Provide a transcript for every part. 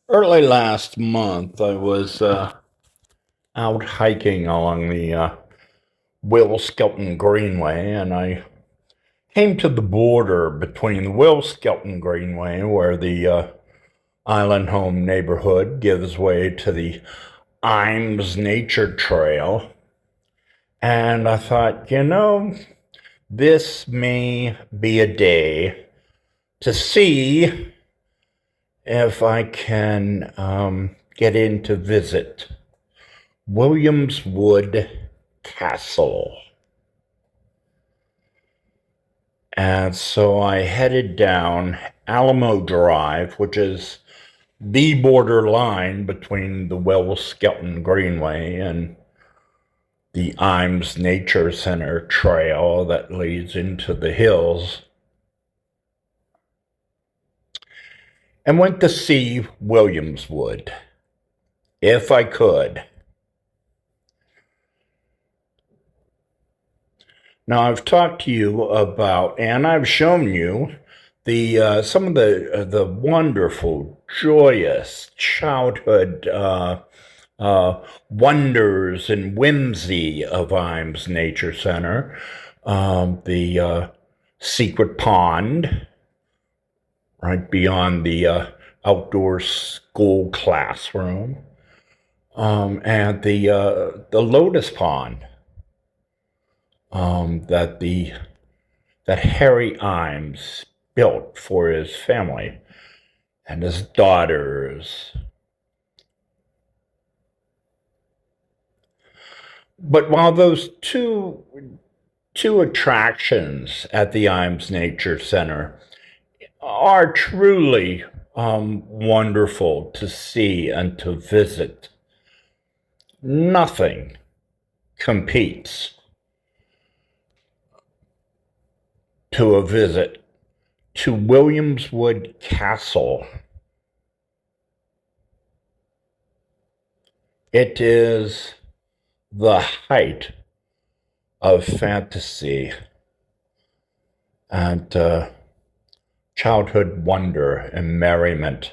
Early last month, I was out hiking along the Will Skelton Greenway, and I came to the border between the Will Skelton Greenway, where the Island Home neighborhood gives way to the Imes Nature Trail. And I thought, this may be a day to see if I can get in to visit Williamswood Castle. And so I headed down Alamo Drive, which is the border line between the Will Skelton Greenway and the Imes Nature Center trail that leads into the hills, and went to see Williamswood, if I could. Now, I've talked to you about, and I've shown you the some of the wonderful, joyous childhood wonders and whimsy of Imes Nature Center. The secret pond, right beyond the outdoor school classroom, and the lotus pond. That Harry Imes built for his family and his daughters. But while those two attractions at the Imes Nature Center are truly wonderful to see and to visit, nothing competes to a visit to Williamswood Castle. It is the height of fantasy and childhood wonder and merriment.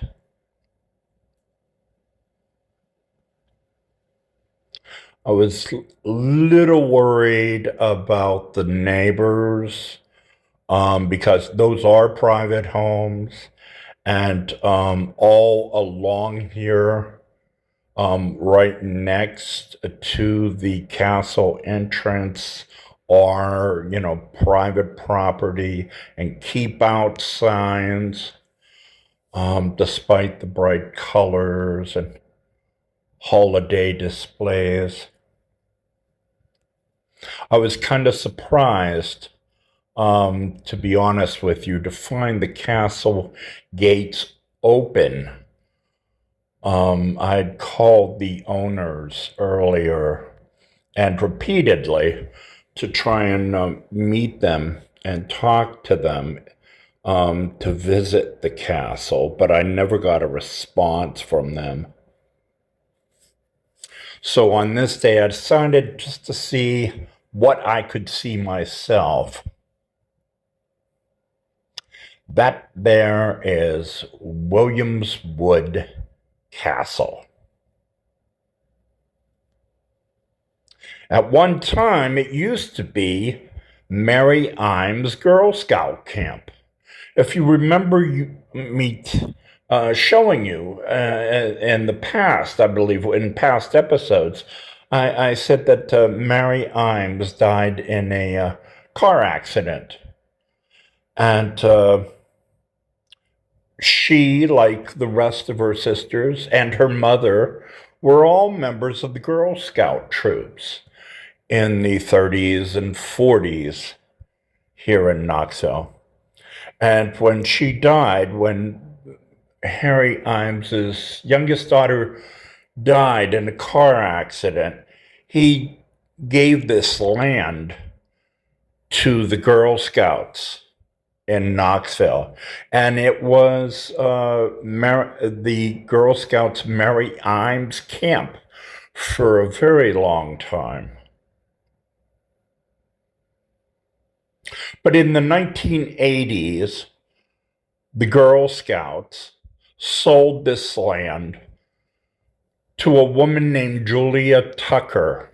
I was a little worried about the neighbors because those are private homes, and all along here, right next to the castle entrance, are, private property and keep out signs, despite the bright colors and holiday displays. I was kind of surprised, to be honest with you, to find the castle gates open. I'd called the owners earlier and repeatedly to try and meet them and talk to them, to visit the castle, but I never got a response from them. So on this day, I decided just to see what I could see myself. That there is Williamswood Castle. At one time, it used to be Mary Imes Girl Scout Camp. If you remember me showing you in the past, I believe, in past episodes, I said that Mary Imes died in a car accident. And she, like the rest of her sisters and her mother, were all members of the Girl Scout troops in the 30s and 40s here in Knoxville. And when she died, when Harry Imes's youngest daughter died in a car accident, he gave this land to the Girl Scouts in Knoxville. And it was the Girl Scouts Mary Imes camp for a very long time. But in the 1980s, the Girl Scouts sold this land to a woman named Julia Tucker.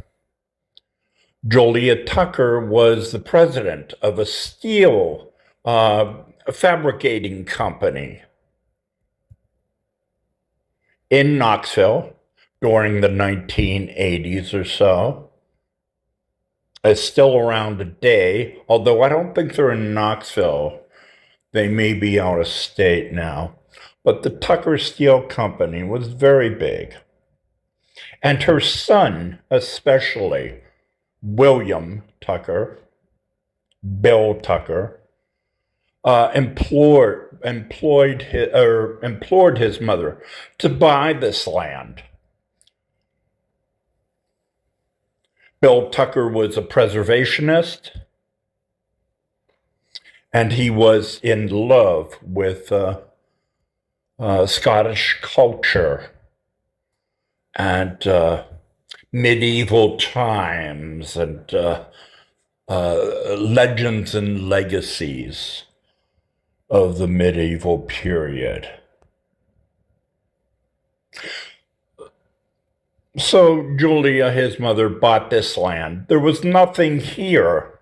Julia Tucker was the president of a steel fabricating company in Knoxville during the 1980s or so. It's still around today, although I don't think they're in Knoxville. They may be out of state now. But the Tucker Steel Company was very big. And her son, especially, William Tucker, Bill Tucker, implored his mother to buy this land. Bill Tucker was a preservationist, and he was in love with Scottish culture and medieval times and legends and legacies of the medieval period. So Julia, his mother, bought this land. There was nothing here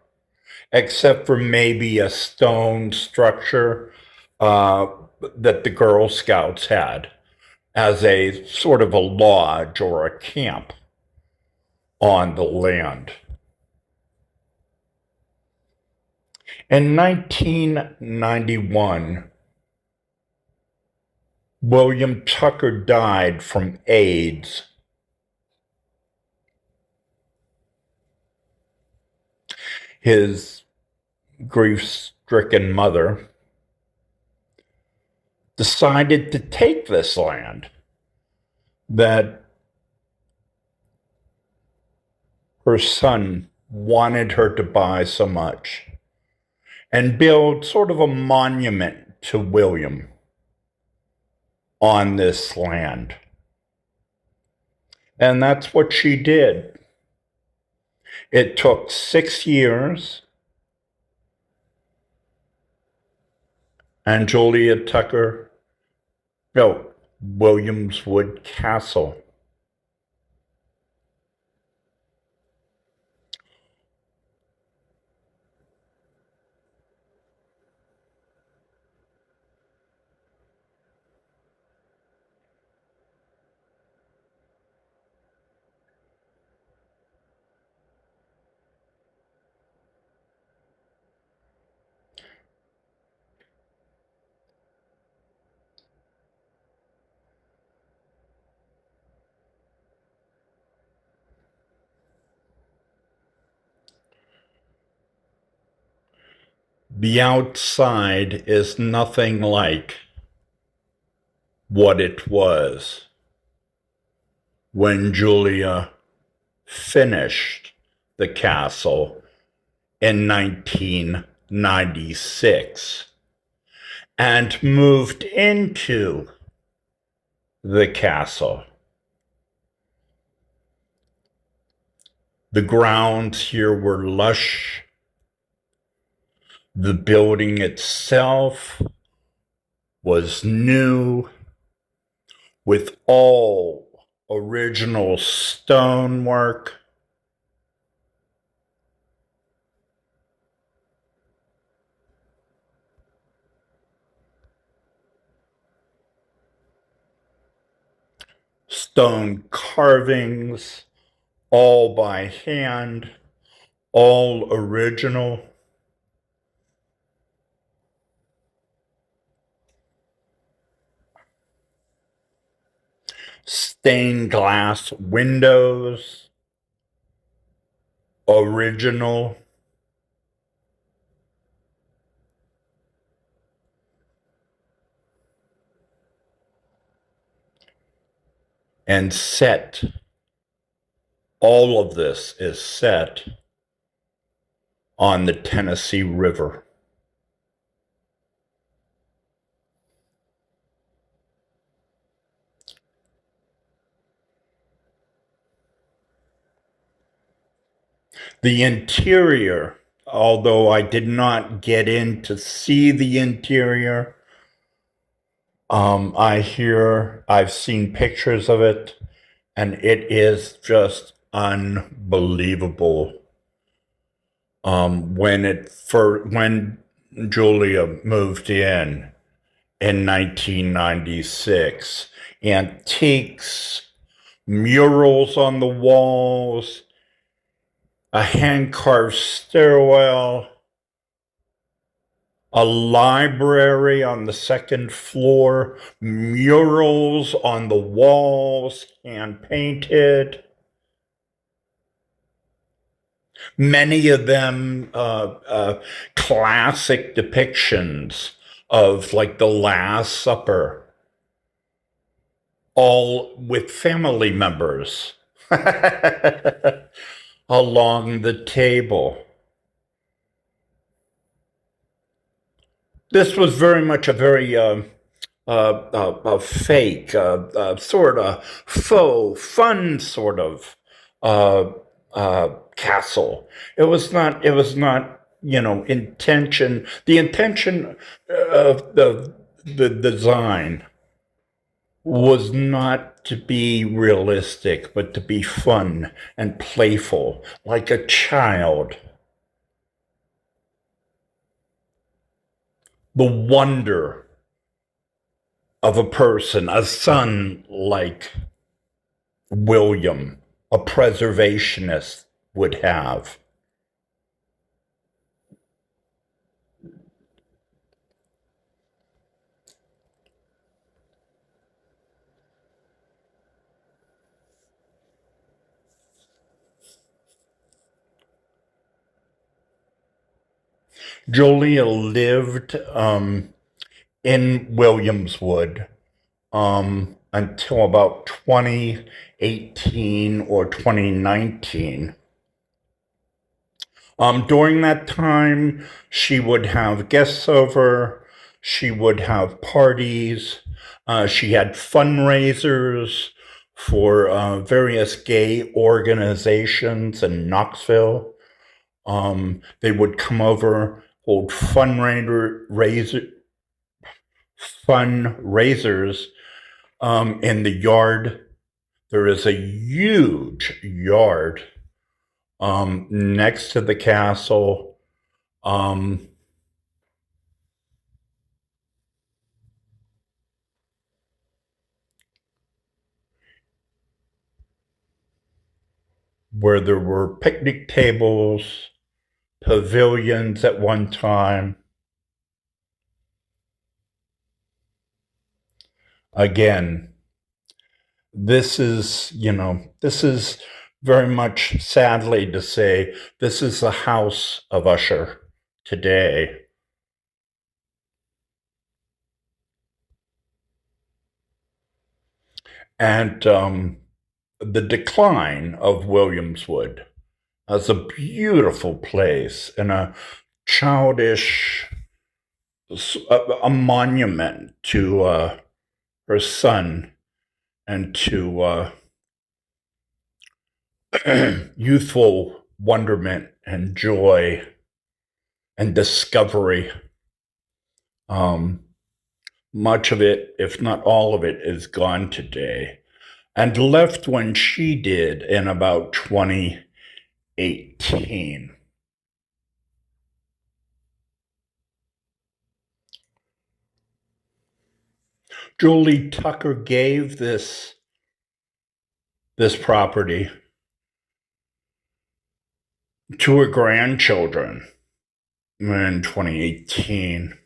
except for maybe a stone structure that the Girl Scouts had as a sort of a lodge or a camp on the land. In 1991, William Tucker died from AIDS. His grief-stricken mother decided to take this land that her son wanted her to buy so much and build sort of a monument to William on this land. And that's what she did. It took 6 years, and Julia Tucker built Williamswood Castle. The outside is nothing like what it was when Julia finished the castle in 1996 and moved into the castle. The grounds here were lush. The building itself was new with all original stonework. Stone carvings, all by hand, all original. Stained glass windows, original. And set, all of this is set on the Tennessee River. The interior, although I did not get in to see the interior, I've seen pictures of it, and it is just unbelievable. When Julia moved in 1996, antiques, murals on the walls, a hand-carved stairwell, a library on the second floor, murals on the walls, hand painted. Many of them classic depictions of like the Last Supper, all with family members along the table. This was very much a very fake, sort of faux, fun sort of castle. It was not. It was not. Intention. The intention of the design was not to be realistic, but to be fun and playful, like a child. The wonder of a person, a son like William, a preservationist, would have. Julia lived in Williamswood until about 2018 or 2019. During that time, she would have guests over, she would have parties, she had fundraisers for various gay organizations in Knoxville. They would come over, hold fundraisers in the yard. There is a huge yard next to the castle. Where there were picnic tables, pavilions at one time. Again, this is very much, sadly to say, this is the house of Usher today. And the decline of Williamswood as a beautiful place and a childish, a monument to her son and to youthful wonderment and joy and discovery. Much of it, if not all of it, is gone today and left when she did in about 2018. Julie Tucker gave this property to her grandchildren in 2018.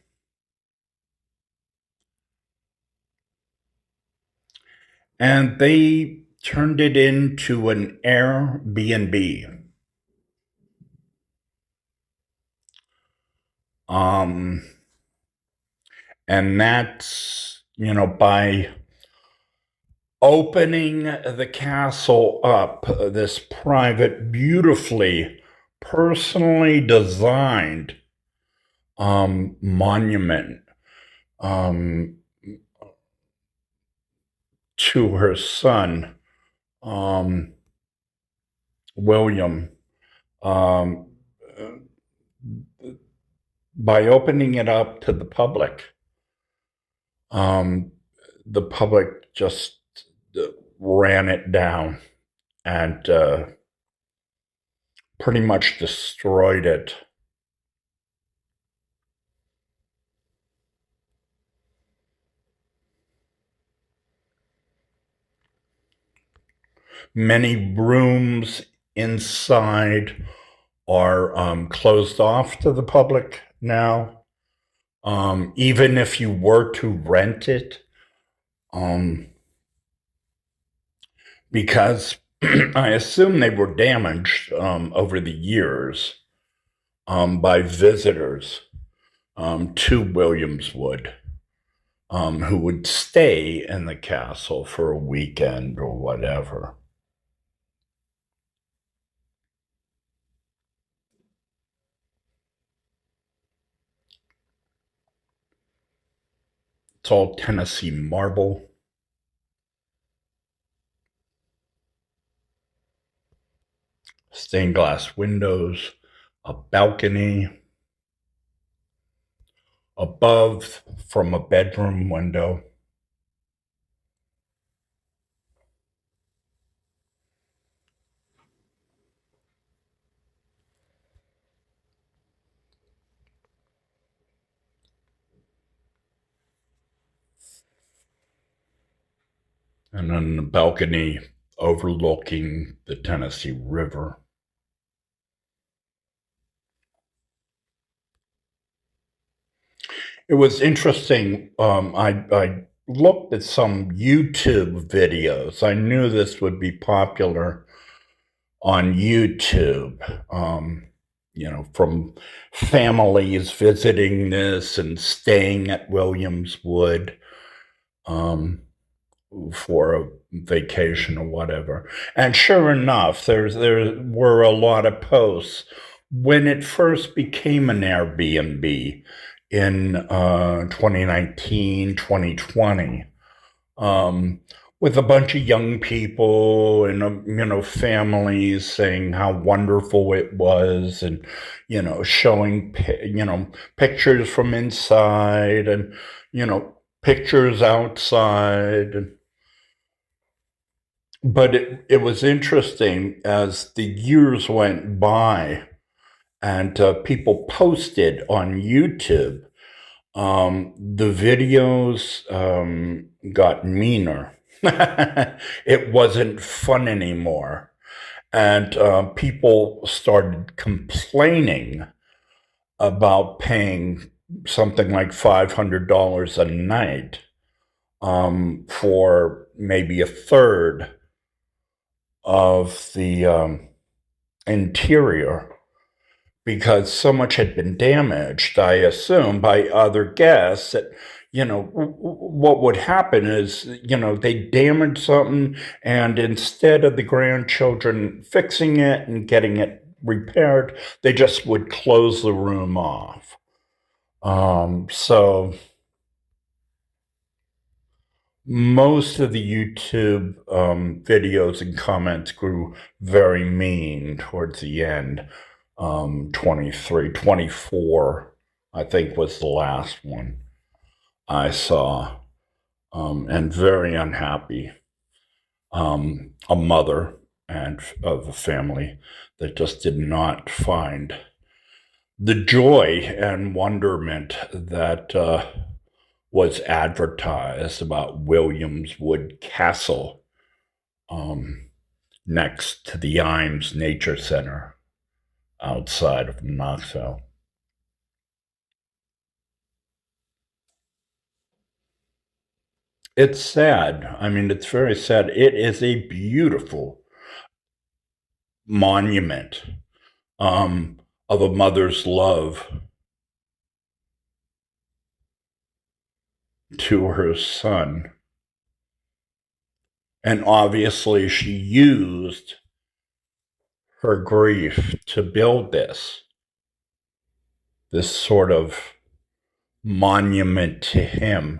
And they turned it into an AIRBNB. And that's, by opening the castle up, this private, beautifully, personally designed monument to her son, William. By opening it up to the public, um, the public just ran it down and pretty much destroyed it. Many rooms inside are closed off to the public now. Even if you were to rent it, because I assume they were damaged over the years by visitors to Williamswood, who would stay in the castle for a weekend or whatever. It's all Tennessee marble. Stained glass windows, a balcony above from a bedroom window. And then the balcony overlooking the Tennessee River. It was interesting. I looked at some YouTube videos. I knew this would be popular on YouTube, from families visiting this and staying at Williamswood for a vacation or whatever. And sure enough, there were a lot of posts when it first became an Airbnb in 2019, 2020, with a bunch of young people and, families saying how wonderful it was and, showing, pictures from inside and, pictures outside. But it was interesting as the years went by and people posted on YouTube. The videos got meaner. It wasn't fun anymore. And people started complaining about paying something like $500 a night for maybe a third of the interior, because so much had been damaged, I assume, by other guests that, what would happen is, they damaged something, and instead of the grandchildren fixing it and getting it repaired, they just would close the room off. So most of the YouTube videos and comments grew very mean towards the end. 23, 24, I think was the last one I saw, and very unhappy. A mother and of a family that just did not find the joy and wonderment that was advertised about Williamswood Castle, next to the Imes Nature Center outside of Knoxville. It's sad. I mean, it's very sad. It is a beautiful monument of a mother's love to her son. And obviously, she used her grief to build this sort of monument to him.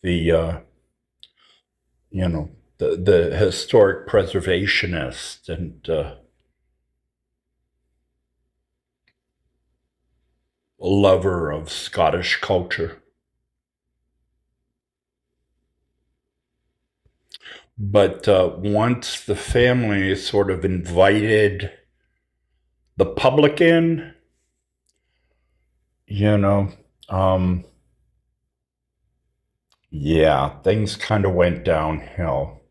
The the historic preservationist and lover of Scottish culture. But once the family sort of invited the public in, you know, um, yeah, things kind of went downhill.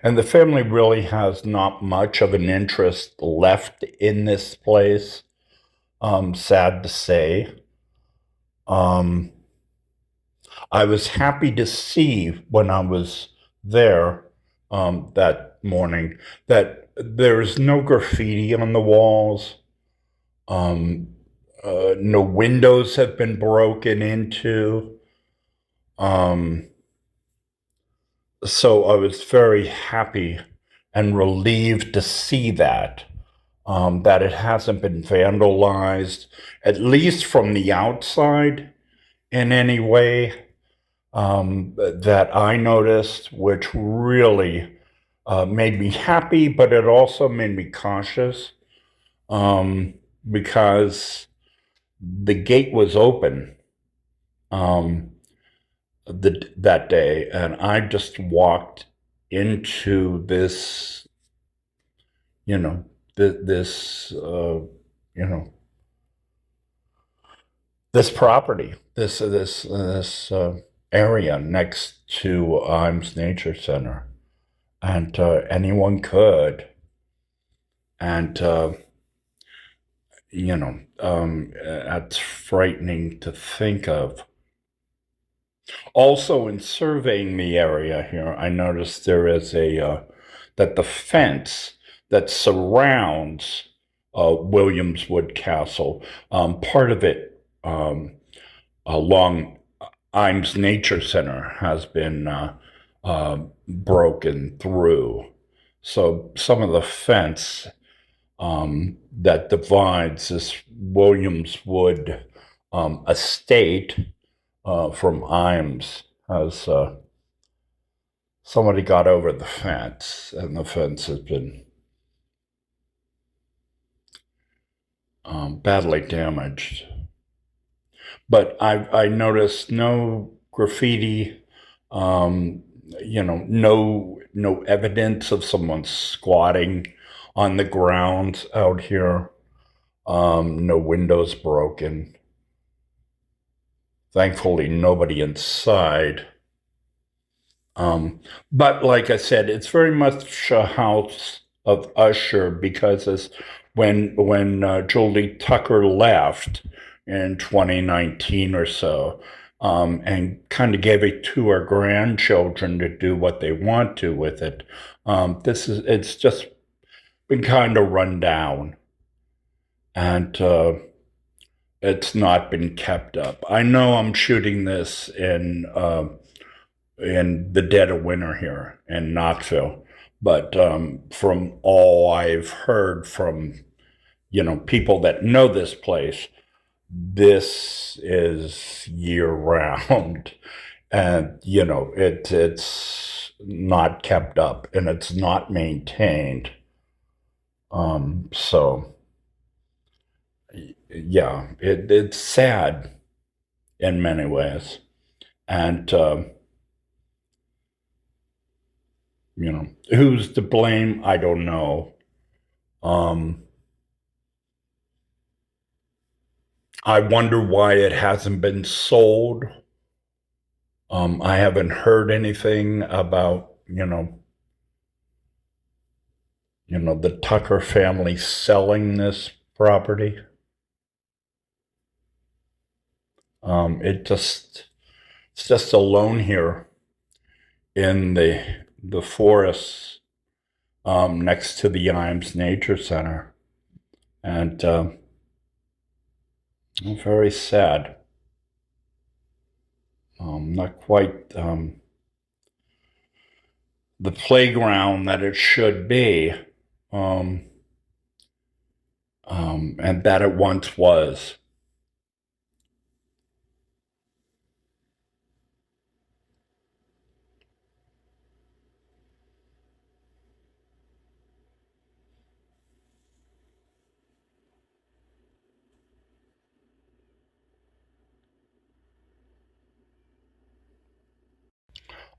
And the family really has not much of an interest left in this place, sad to say. Um, I was happy to see when I was there that morning that there's no graffiti on the walls. Um, no windows have been broken into. Um, so I was very happy and relieved to see that. That it hasn't been vandalized, at least from the outside in any way that I noticed, which really made me happy, but it also made me cautious because the gate was open um, that day, and I just walked into this, you know, this, you know, this property, this area next to Imes Nature Center, and anyone could, and that's frightening to think of. Also, in surveying the area here, I noticed there is that the fence that surrounds Williamswood Castle, part of it along Imes Nature Center has been broken through. So some of the fence that divides this Williamswood estate from Imes has somebody got over the fence, and the fence has been badly damaged. But I noticed no graffiti, um, no evidence of someone squatting on the ground out here. No windows broken. Thankfully, nobody inside. But like I said, it's very much a house of usher because as when Julie Tucker left in 2019 or so, and kind of gave it to her grandchildren to do what they want to with it. It's just been kind of run down, and it's not been kept up. I know I'm shooting this in the dead of winter here in Knoxville. But from all I've heard from, people that know this place, this is year round. And, it's not kept up and it's not maintained. So, yeah, it's sad in many ways. And, who's to blame? I don't know. Um, I wonder why it hasn't been sold. I haven't heard anything about, the Tucker family selling this property. It's just alone here in the forests next to the Imes Nature Center, and very sad. Not quite the playground that it should be, um, and that it once was.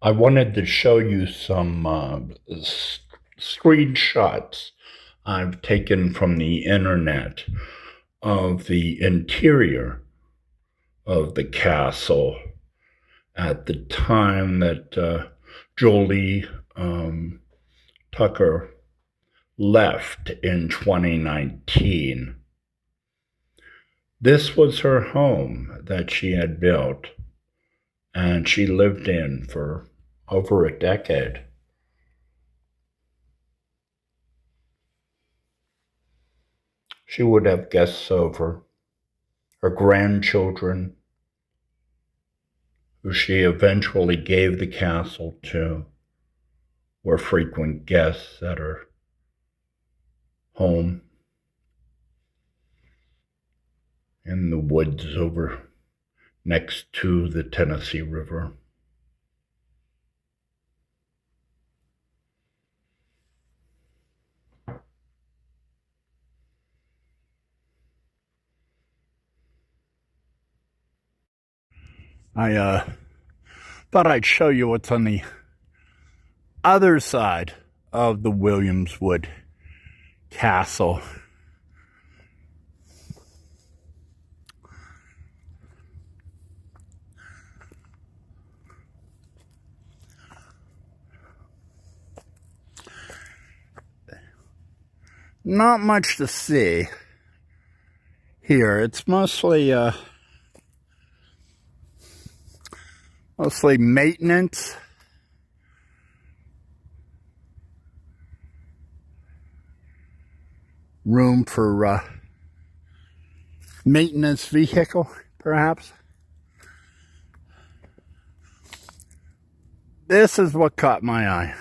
I wanted to show you some screenshots I've taken from the internet of the interior of the castle at the time that Jolie Tucker left in 2019. This was her home that she had built, and she lived in for over a decade. She would have guests over. Her grandchildren, who she eventually gave the castle to, were frequent guests at her home in the woods over next to the Tennessee River. I thought I'd show you what's on the other side of the Williamswood castle. Not much to see here. It's mostly maintenance. Room for maintenance vehicle, perhaps. This is what caught my eye.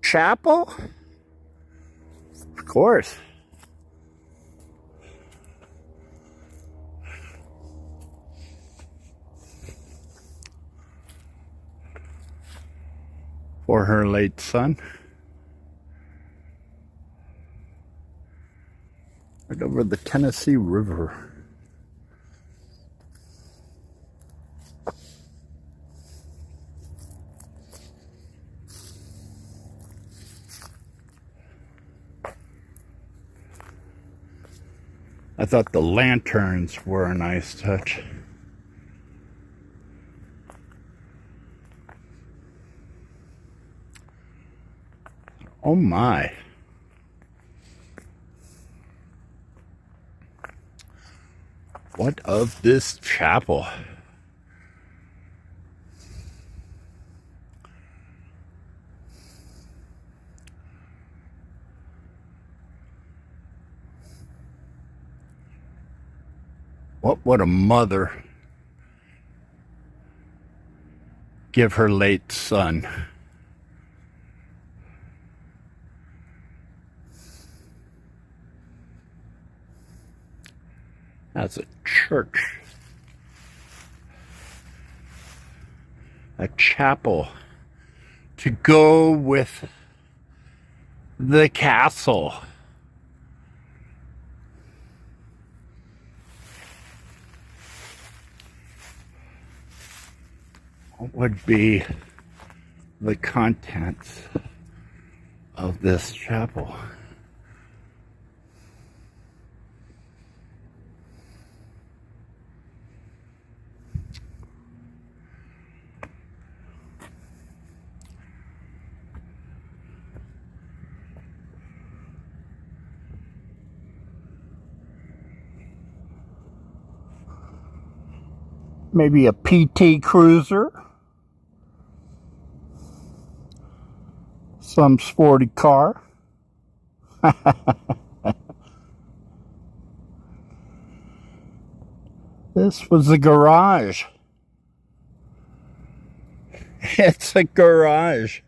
Chapel? Of course. For her late son. Right over the Tennessee River. I thought the lanterns were a nice touch. Oh my. What of this chapel? What would a mother give her late son? As a church, a chapel to go with the castle. What would be the contents of this chapel? Maybe a PT Cruiser, some sporty car. This was a garage. It's a garage.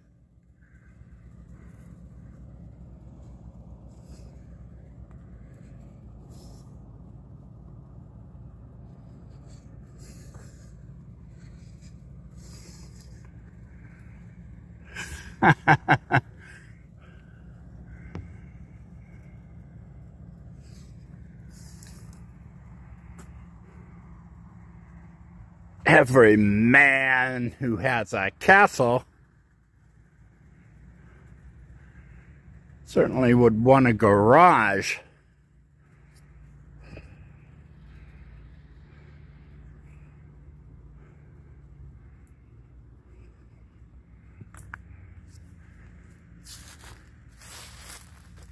every man who has a castle certainly would want a garage.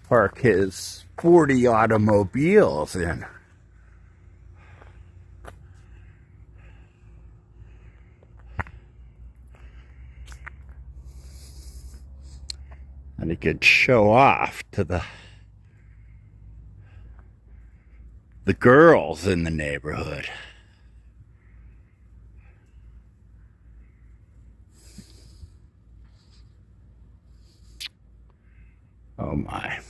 Park his 40 automobiles in. And he could show off to the girls in the neighborhood. Oh my.